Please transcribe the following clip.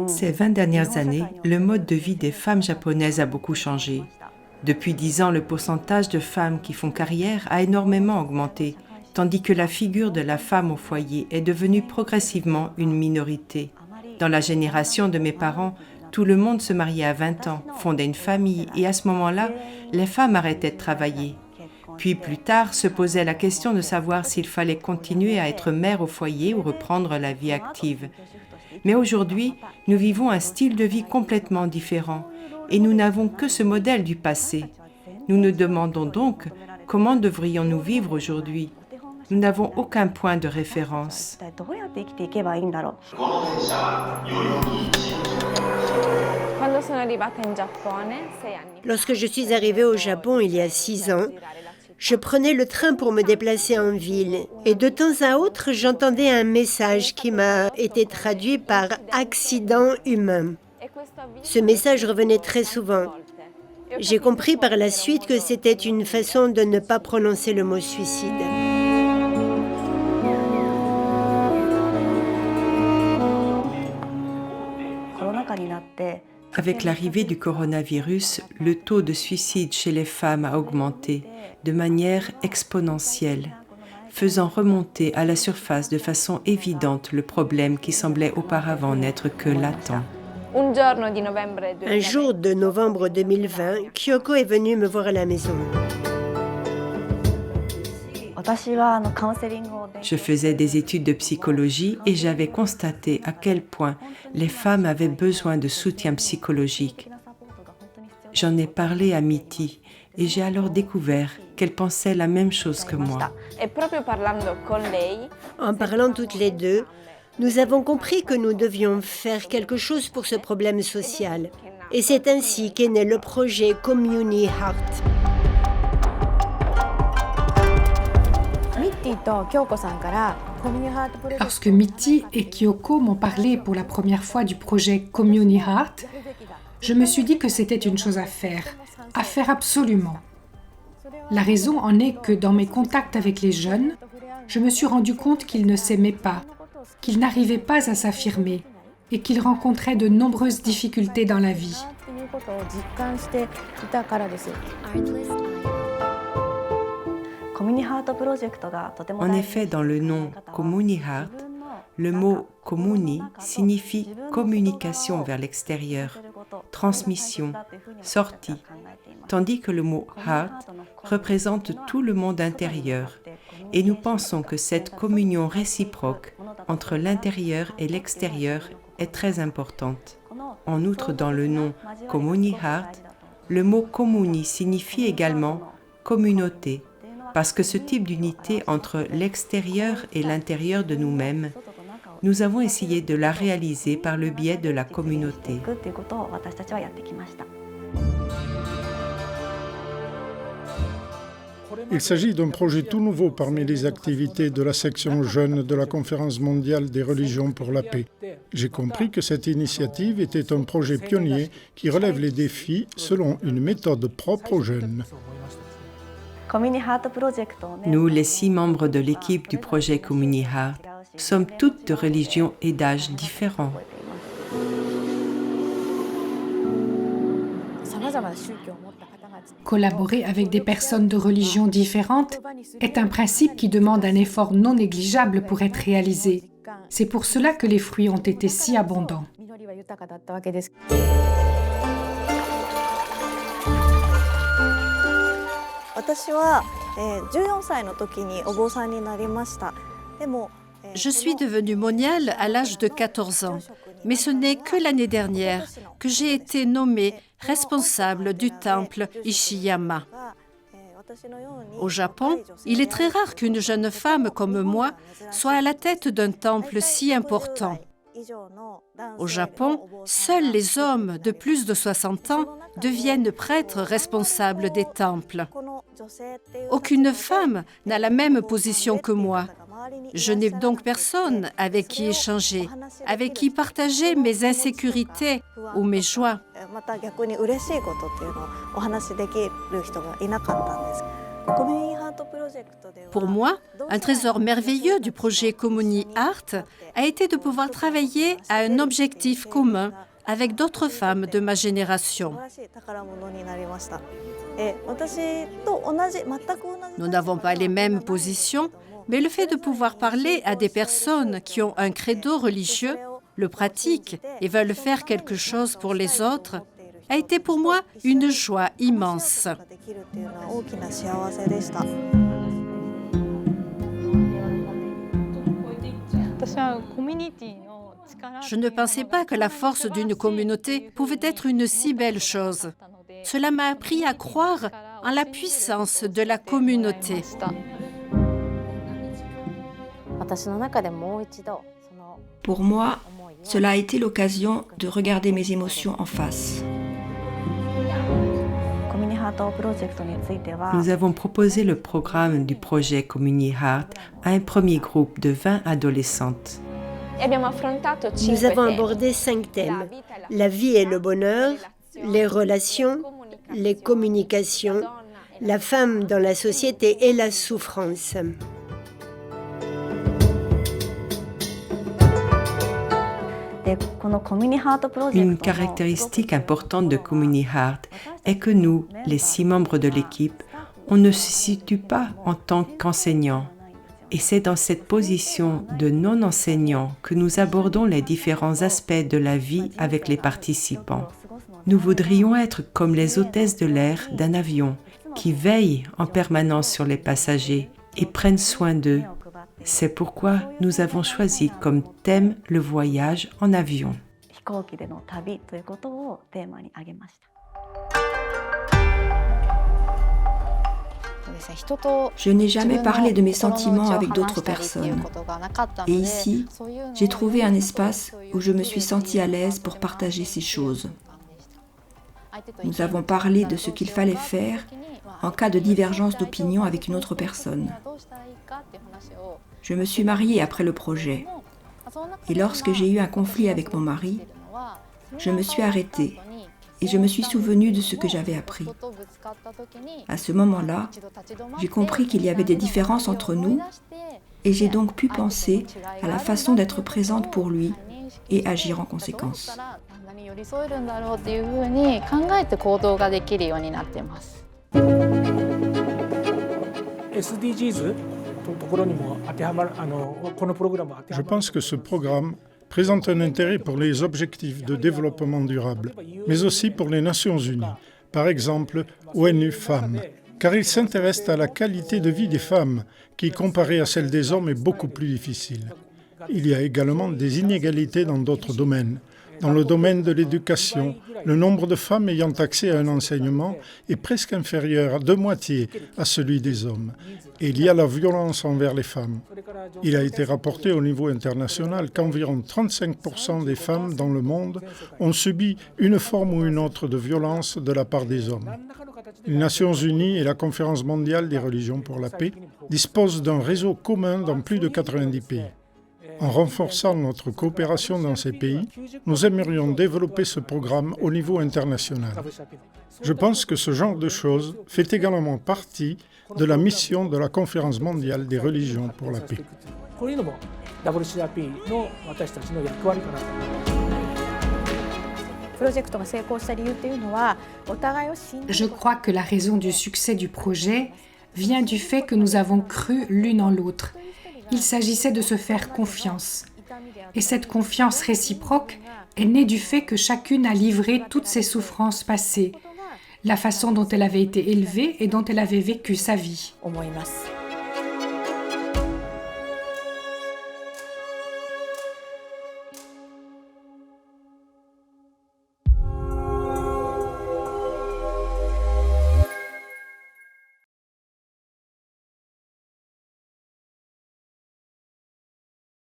Ces 20 dernières années, le mode de vie des femmes japonaises a beaucoup changé. Depuis 10 ans, le pourcentage de femmes qui font carrière a énormément augmenté, tandis que la figure de la femme au foyer est devenue progressivement une minorité. Dans la génération de mes parents, tout le monde se mariait à 20 ans, fondait une famille et à ce moment-là, les femmes arrêtaient de travailler. Puis plus tard, se posait la question de savoir s'il fallait continuer à être mère au foyer ou reprendre la vie active. Mais aujourd'hui, nous vivons un style de vie complètement différent et nous n'avons que ce modèle du passé. Nous nous demandons donc comment devrions-nous vivre aujourd'hui. Nous n'avons aucun point de référence. Lorsque je suis arrivée au Japon il y a 6 ans, je prenais le train pour me déplacer en ville et de temps à autre, j'entendais un message qui m'a été traduit par « accident humain ». Ce message revenait très souvent. J'ai compris par la suite que c'était une façon de ne pas prononcer le mot suicide. Avec l'arrivée du coronavirus, le taux de suicide chez les femmes a augmenté de manière exponentielle, faisant remonter à la surface de façon évidente le problème qui semblait auparavant n'être que latent. Un jour de novembre 2020, Kyoko est venue me voir à la maison. Je faisais des études de psychologie et j'avais constaté à quel point les femmes avaient besoin de soutien psychologique. J'en ai parlé à Mitty et j'ai alors découvert qu'elle pensait la même chose que moi. En parlant toutes les deux, nous avons compris que nous devions faire quelque chose pour ce problème social. Et c'est ainsi qu'est né le projet Community Heart. Lorsque Mitty et Kyoko m'ont parlé pour la première fois du projet Community Heart, je me suis dit que c'était une chose à faire absolument. La raison en est que dans mes contacts avec les jeunes, je me suis rendu compte qu'ils ne s'aimaient pas, qu'ils n'arrivaient pas à s'affirmer et qu'ils rencontraient de nombreuses difficultés dans la vie. En effet, dans le nom Community Heart, le mot Comuni signifie communication vers l'extérieur, transmission, sortie, tandis que le mot Heart représente tout le monde intérieur. Et nous pensons que cette communion réciproque entre l'intérieur et l'extérieur est très importante. En outre, dans le nom Community Heart, le mot Comuni signifie également communauté, parce que ce type d'unité entre l'extérieur et l'intérieur de nous-mêmes, nous avons essayé de la réaliser par le biais de la communauté. Il s'agit d'un projet tout nouveau parmi les activités de la section jeune de la Conférence mondiale des religions pour la paix. J'ai compris que cette initiative était un projet pionnier qui relève les défis selon une méthode propre aux jeunes. Nous, les 6 membres de l'équipe du projet Community Heart, sommes toutes de religions et d'âges différents. Collaborer avec des personnes de religions différentes est un principe qui demande un effort non négligeable pour être réalisé. C'est pour cela que les fruits ont été si abondants. Je suis devenue moniale à l'âge de 14 ans, mais ce n'est que l'année dernière que j'ai été nommée responsable du temple Ishiyama. Au Japon, il est très rare qu'une jeune femme comme moi soit à la tête d'un temple si important. Au Japon, seuls les hommes de plus de 60 ans deviennent prêtres responsables des temples. Aucune femme n'a la même position que moi. Je n'ai donc personne avec qui échanger, avec qui partager mes insécurités ou mes joies. Pour moi, un trésor merveilleux du projet Comuni Art a été de pouvoir travailler à un objectif commun avec d'autres femmes de ma génération. Nous n'avons pas les mêmes positions, mais le fait de pouvoir parler à des personnes qui ont un credo religieux, le pratiquent et veulent faire quelque chose pour les autres, a été pour moi une joie immense. Je ne pensais pas que la force d'une communauté pouvait être une si belle chose. Cela m'a appris à croire en la puissance de la communauté. Pour moi, cela a été l'occasion de regarder mes émotions en face. Nous avons proposé le programme du projet Comuni Heart à un premier groupe de 20 adolescentes. Nous avons abordé 5 thèmes. La vie et le bonheur, les relations, les communications, la femme dans la société et la souffrance. Une caractéristique importante de Comuni Heart est que nous, les 6 membres de l'équipe, on ne se situe pas en tant qu'enseignants. Et c'est dans cette position de non-enseignant que nous abordons les différents aspects de la vie avec les participants. Nous voudrions être comme les hôtesses de l'air d'un avion qui veillent en permanence sur les passagers et prennent soin d'eux. C'est pourquoi nous avons choisi comme thème le voyage en avion. Je n'ai jamais parlé de mes sentiments avec d'autres personnes. Et ici, j'ai trouvé un espace où je me suis sentie à l'aise pour partager ces choses. Nous avons parlé de ce qu'il fallait faire en cas de divergence d'opinion avec une autre personne. Je me suis mariée après le projet. Et lorsque j'ai eu un conflit avec mon mari, je me suis arrêtée et je me suis souvenue de ce que j'avais appris. À ce moment-là, j'ai compris qu'il y avait des différences entre nous et j'ai donc pu penser à la façon d'être présente pour lui et agir en conséquence. Je pense que ce programme présente un intérêt pour les objectifs de développement durable, mais aussi pour les Nations Unies, par exemple ONU Femmes, car il s'intéresse à la qualité de vie des femmes, qui, comparée à celle des hommes, est beaucoup plus difficile. Il y a également des inégalités dans d'autres domaines. Dans le domaine de l'éducation, le nombre de femmes ayant accès à un enseignement est presque inférieur de moitié à celui des hommes. Et il y a la violence envers les femmes. Il a été rapporté au niveau international qu'environ 35% des femmes dans le monde ont subi une forme ou une autre de violence de la part des hommes. Les Nations Unies et la Conférence mondiale des religions pour la paix disposent d'un réseau commun dans plus de 90 pays. En renforçant notre coopération dans ces pays, nous aimerions développer ce programme au niveau international. Je pense que ce genre de choses fait également partie de la mission de la Conférence mondiale des religions pour la paix. Je crois que la raison du succès du projet vient du fait que nous avons cru l'une en l'autre. Il s'agissait de se faire confiance. Et cette confiance réciproque est née du fait que chacune a livré toutes ses souffrances passées, la façon dont elle avait été élevée et dont elle avait vécu sa vie.